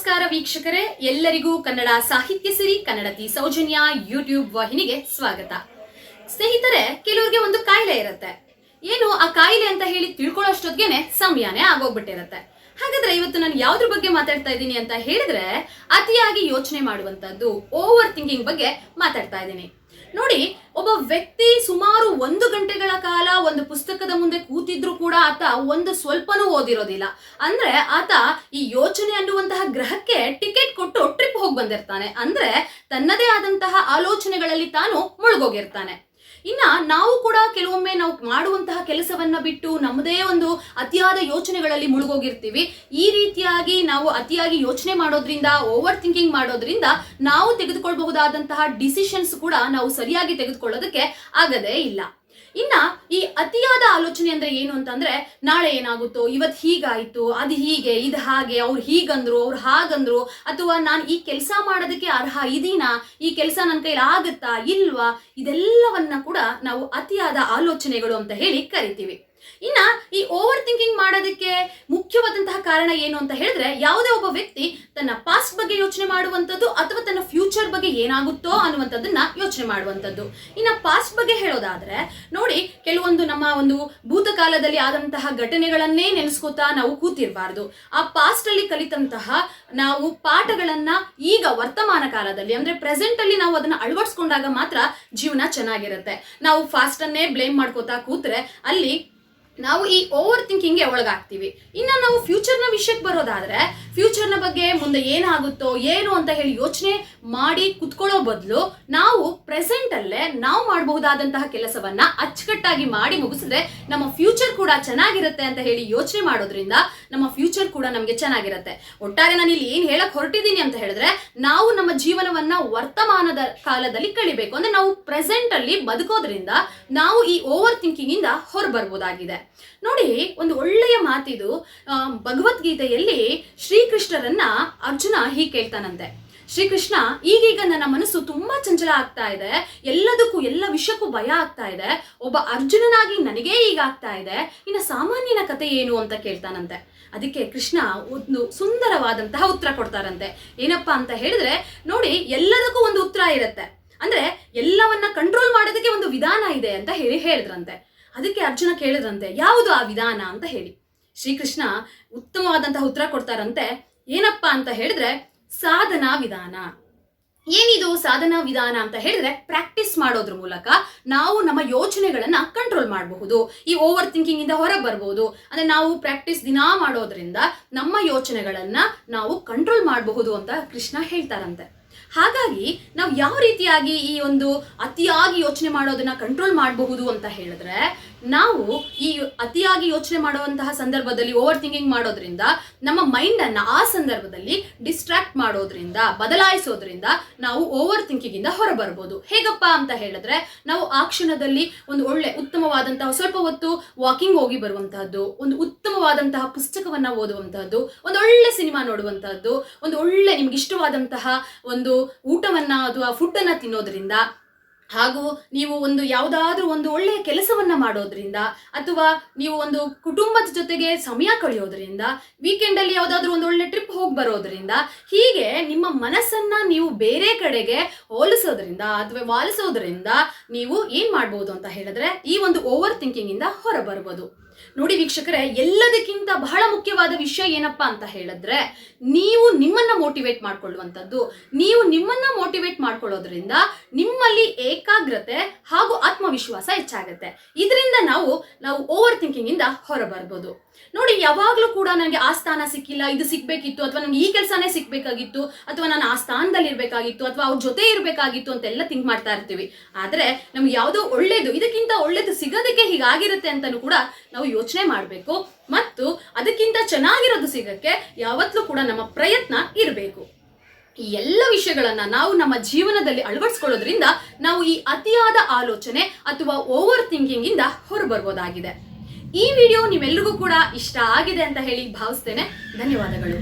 ನಮಸ್ಕಾರ ವೀಕ್ಷಕರೇ, ಎಲ್ಲರಿಗೂ ಕನ್ನಡ ಸಾಹಿತ್ಯ ಸಿರಿ ಕನ್ನಡತಿ ಸೌಜನ್ಯ ಯೂಟ್ಯೂಬ್ ವಾಹಿನಿಗೆ ಸ್ವಾಗತ. ಸ್ನೇಹಿತರೆ, ಕೆಲವರಿಗೆ ಒಂದು ಕಾಯಿಲೆ ಇರುತ್ತೆ. ಏನು ಆ ಕಾಯಿಲೆ ಅಂತ ಹೇಳಿ ತಿಳ್ಕೊಳ್ಳೋಷ್ಟೊತ್ತಿಗೆನೆ ಸಮಯನೇ ಆಗೋಗ್ಬಿಟ್ಟಿರುತ್ತೆ. ಹಾಗಾದ್ರೆ ಇವತ್ತು ನಾನು ಯಾವ್ದ್ರ ಬಗ್ಗೆ ಮಾತಾಡ್ತಾ ಇದ್ದೀನಿ ಅಂತ ಹೇಳಿದ್ರೆ, ಅತಿಯಾಗಿ ಯೋಚನೆ ಮಾಡುವಂತದ್ದು, ಓವರ್ ಥಿಂಕಿಂಗ್ ಬಗ್ಗೆ ಮಾತಾಡ್ತಾ ಇದ್ದೀನಿ. ನೋಡಿ, ಒಬ್ಬ ವ್ಯಕ್ತಿ ಸುಮಾರು 1 ಗಂಟೆಗಳ ಕಾಲ ಒಂದು ಪುಸ್ತಕದ ಮುಂದೆ ಕೂತಿದ್ರು ಕೂಡ ಆತ ಒಂದು ಸ್ವಲ್ಪನೂ ಓದಿರೋದಿಲ್ಲ. ಅಂದ್ರೆ ಆತ ಈ ಯೋಚನೆ ಅನ್ನುವಂತಹ ಗ್ರಹಕ್ಕೆ ಟಿಕೆಟ್ ಕೊಟ್ಟು ಟ್ರಿಪ್ ಹೋಗಿ ಬಂದಿರ್ತಾನೆ. ಅಂದ್ರೆ ತನ್ನದೇ ಆದಂತಹ ಆಲೋಚನೆಗಳಲ್ಲಿ ತಾನು ಮುಳುಗೋಗಿರ್ತಾನೆ. ಇನ್ನ ನಾವು ಕೂಡ ಕೆಲವೊಮ್ಮೆ ನಾವು ಮಾಡುವಂತಹ ಕೆಲಸವನ್ನ ಬಿಟ್ಟು ನಮ್ಮದೇ ಒಂದು ಅತಿಯಾದ ಯೋಚನೆಗಳಲ್ಲಿ ಮುಳುಗೋಗಿರ್ತೀವಿ. ಈ ರೀತಿಯಾಗಿ ನಾವು ಅತಿಯಾಗಿ ಯೋಚನೆ ಮಾಡೋದ್ರಿಂದ, ಓವರ್ ಥಿಂಕಿಂಗ್ ಮಾಡೋದ್ರಿಂದ ನಾವು ತೆಗೆದುಕೊಳ್ಳಬಹುದಾದಂತಹ ಡಿಸಿಷನ್ಸ್ ಕೂಡ ನಾವು ಸರಿಯಾಗಿ ತೆಗೆದುಕೊಳ್ಳೋದಕ್ಕೆ ಆಗದೇ ಇಲ್ಲ. ಇನ್ನ ಈ ಅತಿಯಾದ ಆಲೋಚನೆ ಅಂದ್ರೆ ಏನು ಅಂತಂದ್ರೆ, ನಾಳೆ ಏನಾಗುತ್ತೋ, ಇವತ್ತು ಹೀಗಾಯ್ತು, ಅದು ಹೀಗೆ, ಇದು ಹಾಗೆ, ಅವ್ರು ಹೀಗಂದ್ರು, ಅವ್ರು ಹಾಗಂದ್ರು, ಅಥವಾ ನಾನು ಈ ಕೆಲಸ ಮಾಡೋದಕ್ಕೆ ಅರ್ಹ ಇದೀನಾ, ಈ ಕೆಲಸ ನನ್ನ ಕೈಲಿ ಆಗುತ್ತಾ ಇಲ್ವಾ, ಇದೆಲ್ಲವನ್ನ ಕೂಡ ನಾವು ಅತಿಯಾದ ಆಲೋಚನೆಗಳು ಅಂತ ಹೇಳಿ ಕರಿತೀವಿ. ಇನ್ನ ಈ ಓವರ್ ಥಿಂಕಿಂಗ್ ಮಾಡೋದಕ್ಕೆ ಮುಖ್ಯವಾದಂತಹ ಕಾರಣ ಏನು ಅಂತ ಹೇಳಿದ್ರೆ, ಯಾವುದೇ ಒಬ್ಬ ವ್ಯಕ್ತಿ ತನ್ನ ಪಾಸ್ಟ್ ಬಗ್ಗೆ ಯೋಚನೆ ಮಾಡುವಂಥದ್ದು ಅಥವಾ ತನ್ನ ಫ್ಯೂಚರ್ ಬಗ್ಗೆ ಏನಾಗುತ್ತೋ ಅನ್ನುವಂಥದ್ದನ್ನ ಯೋಚನೆ ಮಾಡುವಂಥದ್ದು. ಇನ್ನ ಪಾಸ್ಟ್ ಬಗ್ಗೆ ಹೇಳೋದಾದ್ರೆ ನೋಡಿ, ಕೆಲವೊಂದು ನಮ್ಮ ಒಂದು ಭೂತಕಾಲದಲ್ಲಿ ಆದಂತಹ ಘಟನೆಗಳನ್ನೇ ನೆನೆಸ್ಕೋತಾ ನಾವು ಕೂತಿರಬಾರ್ದು. ಆ ಪಾಸ್ಟ್ ಅಲ್ಲಿ ಕಲಿತಂತಹ ನಾವು ಪಾಠಗಳನ್ನ ಈಗ ವರ್ತಮಾನ ಕಾಲದಲ್ಲಿ ಅಂದ್ರೆ ಪ್ರೆಸೆಂಟ್ ಅಲ್ಲಿ ನಾವು ಅದನ್ನ ಅಳವಡಿಸ್ಕೊಂಡಾಗ ಮಾತ್ರ ಜೀವನ ಚೆನ್ನಾಗಿರುತ್ತೆ. ನಾವು ಫಾಸ್ಟ್ ಅನ್ನೇ ಬ್ಲೇಮ್ ಮಾಡ್ಕೋತಾ ಕೂತ್ರೆ ಅಲ್ಲಿ ನಾವು ಈ ಓವರ್ ಥಿಂಕಿಂಗ್ಗೆ ಒಳಗಾಗ್ತೀವಿ. ಇನ್ನ ನಾವು ಫ್ಯೂಚರ್ನ ವಿಷಯಕ್ಕೆ ಬರೋದಾದ್ರೆ, ಫ್ಯೂಚರ್ನ ಬಗ್ಗೆ ಮುಂದೆ ಏನಾಗುತ್ತೋ ಏನು ಅಂತ ಹೇಳಿ ಯೋಚನೆ ಮಾಡಿ ಕುತ್ಕೊಳ್ಳೋ ಬದಲು ನಾವು ಪ್ರೆಸೆಂಟ್ ಅಲ್ಲೇ ನಾವು ಮಾಡಬಹುದಾದಂತಹ ಕೆಲಸವನ್ನ ಅಚ್ಚುಕಟ್ಟಾಗಿ ಮಾಡಿ ಮುಗಿಸಿದ್ರೆ ನಮ್ಮ ಫ್ಯೂಚರ್ ಕೂಡ ಚೆನ್ನಾಗಿರುತ್ತೆ ಅಂತ ಹೇಳಿ ಯೋಚನೆ ಮಾಡೋದ್ರಿಂದ ನಮ್ಮ ಫ್ಯೂಚರ್ ಕೂಡ ನಮಗೆ ಚೆನ್ನಾಗಿರುತ್ತೆ. ಒಟ್ಟಾರೆ ನಾನು ಇಲ್ಲಿ ಏನ್ ಹೇಳಕ್ ಹೊರಟಿದ್ದೀನಿ ಅಂತ ಹೇಳಿದ್ರೆ, ನಾವು ನಮ್ಮ ಜೀವನವನ್ನ ವರ್ತಮಾನದ ಕಾಲದಲ್ಲಿ ಕಳಿಬೇಕು. ಅಂದ್ರೆ ನಾವು ಪ್ರೆಸೆಂಟ್ ಅಲ್ಲಿ ಬದುಕೋದ್ರಿಂದ ನಾವು ಈ ಓವರ್ ಥಿಂಕಿಂಗ್ ಇಂದ ಹೊರಬರ್ಬೋದಾಗಿದೆ. ನೋಡಿ, ಒಂದು ಒಳ್ಳೆಯ ಮಾತಿದು. ಭಗವದ್ಗೀತೆಯಲ್ಲಿ ಶ್ರೀಕೃಷ್ಣರನ್ನ ಅರ್ಜುನ ಹೀಗೆ ಕೇಳ್ತಾನಂತೆ. ಶ್ರೀಕೃಷ್ಣ, ಈಗೀಗ ನನ್ನ ಮನಸ್ಸು ತುಂಬಾ ಚಂಚಲ ಆಗ್ತಾ ಇದೆ, ಎಲ್ಲದಕ್ಕೂ ಎಲ್ಲ ವಿಷಯಕ್ಕೂ ಭಯ ಆಗ್ತಾ ಇದೆ, ಒಬ್ಬ ಅರ್ಜುನನಾಗಿ ನನಗೇ ಈಗ ಆಗ್ತಾ ಇದೆ, ಇನ್ನು ಸಾಮಾನ್ಯನ ಕತೆ ಏನು ಅಂತ ಕೇಳ್ತಾನಂತೆ. ಅದಕ್ಕೆ ಕೃಷ್ಣ ಒಂದು ಸುಂದರವಾದಂತಹ ಉತ್ತರ ಕೊಡ್ತಾರಂತೆ. ಏನಪ್ಪಾ ಅಂತ ಹೇಳಿದ್ರೆ, ನೋಡಿ, ಎಲ್ಲದಕ್ಕೂ ಒಂದು ಉತ್ತರ ಇರುತ್ತೆ. ಅಂದ್ರೆ ಎಲ್ಲವನ್ನ ಕಂಟ್ರೋಲ್ ಮಾಡೋದಕ್ಕೆ ಒಂದು ವಿಧಾನ ಇದೆ ಅಂತ ಹೇಳಿದ್ರಂತೆ. ಅದಕ್ಕೆ ಅರ್ಜುನ ಕೇಳಿದ್ರಂತೆ, ಯಾವುದು ಆ ವಿಧಾನ ಅಂತ ಹೇಳಿ. ಶ್ರೀಕೃಷ್ಣ ಉತ್ತಮವಾದಂತಹ ಉತ್ತರ ಕೊಡ್ತಾರಂತೆ. ಏನಪ್ಪಾ ಅಂತ ಹೇಳಿದ್ರೆ, ಸಾಧನಾ ವಿಧಾನ. ಏನಿದು ಸಾಧನಾ ವಿಧಾನ ಅಂತ ಹೇಳಿದ್ರೆ, ಪ್ರಾಕ್ಟೀಸ್ ಮಾಡೋದ್ರ ಮೂಲಕ ನಾವು ನಮ್ಮ ಯೋಚನೆಗಳನ್ನ ಕಂಟ್ರೋಲ್ ಮಾಡಬಹುದು, ಈ ಓವರ್ ಥಿಂಕಿಂಗ್ ಇಂದ ಹೊರ ಬರ್ಬಹುದು. ಅಂದ್ರೆ ನಾವು ಪ್ರಾಕ್ಟೀಸ್ ದಿನಾ ಮಾಡೋದ್ರಿಂದ ನಮ್ಮ ಯೋಚನೆಗಳನ್ನ ನಾವು ಕಂಟ್ರೋಲ್ ಮಾಡಬಹುದು ಅಂತ ಕೃಷ್ಣ ಹೇಳ್ತಾರಂತೆ. ಹಾಗಾಗಿ ನಾವು ಯಾವ ರೀತಿಯಾಗಿ ಈ ಒಂದು ಅತಿಯಾಗಿ ಯೋಚನೆ ಮಾಡೋದನ್ನ ಕಂಟ್ರೋಲ್ ಮಾಡಬಹುದು ಅಂತ ಹೇಳಿದ್ರೆ, ನಾವು ಈ ಅತಿಯಾಗಿ ಯೋಚನೆ ಮಾಡುವಂತಹ ಸಂದರ್ಭದಲ್ಲಿ ಓವರ್ ಥಿಂಕಿಂಗ್ ಮಾಡೋದ್ರಿಂದ ನಮ್ಮ ಮೈಂಡ್ ಅನ್ನ ಆ ಸಂದರ್ಭದಲ್ಲಿ ಡಿಸ್ಟ್ರಾಕ್ಟ್ ಮಾಡೋದ್ರಿಂದ, ಬದಲಾಯಿಸೋದ್ರಿಂದ ನಾವು ಓವರ್ ಥಿಂಕಿಂಗ್ ಇಂದ ಹೊರಬರ್ಬೋದು. ಹೇಗಪ್ಪ ಅಂತ ಹೇಳಿದ್ರೆ, ನಾವು ಆ ಕ್ಷಣದಲ್ಲಿ ಒಂದು ಒಳ್ಳೆ ಉತ್ತಮವಾದಂತಹ ಸ್ವಲ್ಪ ಹೊತ್ತು ವಾಕಿಂಗ್ ಹೋಗಿ ಬರುವಂತಹದ್ದು, ಒಂದು ಉತ್ತಮವಾದಂತಹ ಪುಸ್ತಕವನ್ನ ಓದುವಂತಹದ್ದು, ಒಂದು ಒಳ್ಳೆ ಸಿನಿಮಾ ನೋಡುವಂತಹದ್ದು, ಒಂದು ಒಳ್ಳೆ ನಿಮ್ಗೆ ಇಷ್ಟವಾದಂತಹ ಒಂದು ಊಟವನ್ನ ಅಥವಾ ಫುಡ್ ಅನ್ನ ತಿನ್ನೋದ್ರಿಂದ, ಹಾಗೂ ನೀವು ಒಂದು ಯಾವುದಾದ್ರೂ ಒಂದು ಒಳ್ಳೆಯ ಕೆಲಸವನ್ನ ಮಾಡೋದ್ರಿಂದ, ಅಥವಾ ನೀವು ಒಂದು ಕುಟುಂಬದ ಜೊತೆಗೆ ಸಮಯ ಕಳೆಯೋದ್ರಿಂದ, ವೀಕೆಂಡ್ ಅಲ್ಲಿ ಯಾವುದಾದ್ರೂ ಒಂದು ಒಳ್ಳೆ ಟ್ರಿಪ್ ಹೋಗಿ ಬರೋದ್ರಿಂದ, ಹೀಗೆ ನಿಮ್ಮ ಮನಸ್ಸನ್ನ ನೀವು ಬೇರೆ ಕಡೆಗೆ ಹೋಲಿಸೋದ್ರಿಂದ ಅಥವಾ ವಾಲಿಸೋದ್ರಿಂದ ನೀವು ಏನ್ ಮಾಡ್ಬೋದು ಅಂತ ಹೇಳಿದ್ರೆ, ಈ ಒಂದು ಓವರ್ ಥಿಂಕಿಂಗ್ ಇಂದ ಹೊರಬರ್ಬೋದು. ನೋಡಿ ವೀಕ್ಷಕರೇ, ಎಲ್ಲದಕ್ಕಿಂತ ಬಹಳ ಮುಖ್ಯವಾದ ವಿಷಯ ಏನಪ್ಪಾ ಅಂತ ಹೇಳಿದ್ರೆ, ನೀವು ನಿಮ್ಮನ್ನ ಮೋಟಿವೇಟ್ ಮಾಡ್ಕೊಳ್ಳುವಂಥದ್ದು. ನೀವು ನಿಮ್ಮನ್ನ ಮೋಟಿವೇಟ್ ಮಾಡ್ಕೊಳ್ಳೋದ್ರಿಂದ ನಿಮ್ಮಲ್ಲಿ ಏಕಾಗ್ರತೆ ಹಾಗೂ ಆತ್ಮವಿಶ್ವಾಸ ಹೆಚ್ಚಾಗುತ್ತೆ. ಇದರಿಂದ ನಾವು ಓವರ್ ಥಿಂಕಿಂಗ್ ಇಂದ ಹೊರಬರ್ಬೋದು. ನೋಡಿ, ಯಾವಾಗ್ಲೂ ಕೂಡ ನನಗೆ ಆ ಸ್ಥಾನ ಸಿಕ್ಕಿಲ್ಲ, ಇದು ಸಿಕ್ಬೇಕಿತ್ತು, ಅಥವಾ ನನಗೆ ಈ ಕೆಲಸನೇ ಸಿಕ್ಬೇಕಾಗಿತ್ತು, ಅಥವಾ ನಾನು ಆ ಸ್ಥಾನದಲ್ಲಿ ಇರ್ಬೇಕಾಗಿತ್ತು, ಅಥವಾ ಅವ್ರ ಜೊತೆ ಇರ್ಬೇಕಾಗಿತ್ತು ಅಂತೆಲ್ಲ ಥಿಂಕ್ ಮಾಡ್ತಾ ಇರ್ತೀವಿ. ಆದ್ರೆ ನಮ್ಗೆ ಯಾವುದೋ ಒಳ್ಳೇದು, ಇದಕ್ಕಿಂತ ಒಳ್ಳೇದು ಸಿಗೋದಕ್ಕೆ ಹೀಗಾಗಿರುತ್ತೆ ಅಂತಾನು ಕೂಡ ನಾವು ಯೋಚನೆ ಮಾಡಬೇಕು. ಮತ್ತು ಅದಕ್ಕಿಂತ ಚೆನ್ನಾಗಿರೋದು ಸಿಗಕ್ಕೆ ಯಾವತ್ತೂ ಕೂಡ ನಮ್ಮ ಪ್ರಯತ್ನ ಇರಬೇಕು. ಈ ಎಲ್ಲ ವಿಷಯಗಳನ್ನ ನಾವು ನಮ್ಮ ಜೀವನದಲ್ಲಿ ಅಳವಡಿಸ್ಕೊಳ್ಳೋದ್ರಿಂದ ನಾವು ಈ ಅತಿಯಾದ ಆಲೋಚನೆ ಅಥವಾ ಓವರ್ ಥಿಂಕಿಂಗ್ ಇಂದ ಹೊರಬರ್ಬೋದಾಗಿದೆ. ಈ ವಿಡಿಯೋ ನಿಮ್ಮೆಲ್ಲರಿಗೂ ಕೂಡ ಇಷ್ಟ ಆಗಿದೆ ಅಂತ ಹೇಳಿ ಭಾವಿಸ್ತೇನೆ. ಧನ್ಯವಾದಗಳು.